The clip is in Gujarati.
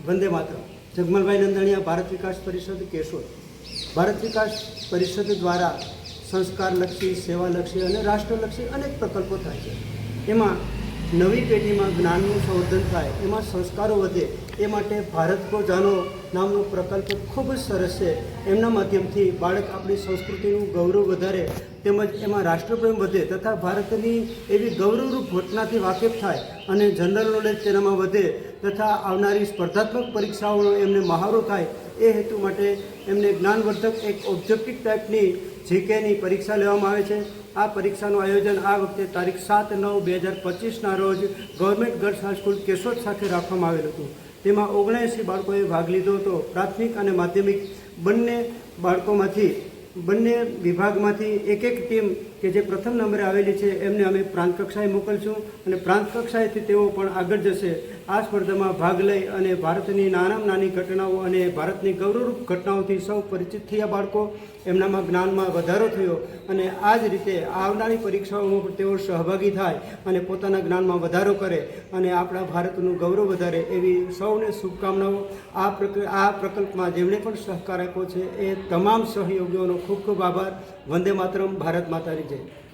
વંદે માતરમ. જગમલભાઈ નંદાણીયા, ભારત વિકાસ પરિષદ, કેશોદ. ભારત વિકાસ પરિષદ દ્વારા સંસ્કારલક્ષી, સેવાલક્ષી અને રાષ્ટ્રલક્ષી અનેક પ્રકલ્પો થાય છે. એમાં નવી પેઢીમાં જ્ઞાનનું સંવર્ધન થાય, એમાં સંસ્કારો વધે, એ માટે ભારત કો જાનો નામનો પ્રકલ્પ ખૂબ જ સરસ છે. એમના માધ્યમથી બાળક આપણી સંસ્કૃતિનું ગૌરવ વધારે, તેમજ એમાં રાષ્ટ્રપ્રેમ વધે તથા ભારતની એવી ગૌરવરૂપ ઘટનાથી વાકેફ થાય અને જનરલ નોલેજ તેનામાં વધે તથા આવનારી સ્પર્ધાત્મક પરીક્ષાઓનો એમને મહાવરો થાય. એ હેતુ માટે એમને જ્ઞાનવર્ધક એક ઓબ્જેક્ટિવ ટાઈપની જીકેની પરીક્ષા લેવામાં આવે છે. આ પરીક્ષાનું આયોજન આ વખતે તારીખ 7/9/2025ના રોજ ગવર્મેન્ટ ગર્લ્સ હાઈસ્કૂલ કેશોદ સાથે રાખવામાં આવેલું હતું. તેમાં 79 બાળકોએ ભાગ લીધો હતો. પ્રાથમિક અને માધ્યમિક બંને વિભાગમાંથી એક ટીમ કે જે પ્રથમ નંબરે આવેલી છે એમને અમે પ્રાંત કક્ષાએ મોકલશું અને પ્રાંત કક્ષાએથી તેઓ પણ આગળ જશે. આ સ્પર્ધામાં ભાગ લઈ અને ભારતની નાનામાં નાની ઘટનાઓ અને ભારતની ગૌરવરૂપ ઘટનાઓથી સૌ પરિચિત થયા. બાળકો એમનામાં જ્ઞાનમાં વધારો થયો અને આ જ રીતે આવનારી પરીક્ષાઓમાં પણ તેઓ સહભાગી થાય અને પોતાના જ્ઞાનમાં વધારો કરે અને આપણા ભારતનું ગૌરવ વધારે એવી સૌને શુભકામનાઓ. આ પ્રકલ્પમાં જેમણે પણ સહકાર આપ્યો છે એ તમામ સહયોગીઓનો ખૂબ ખૂબ આભાર. વંદે માતરમ. ભારત માતાની જય.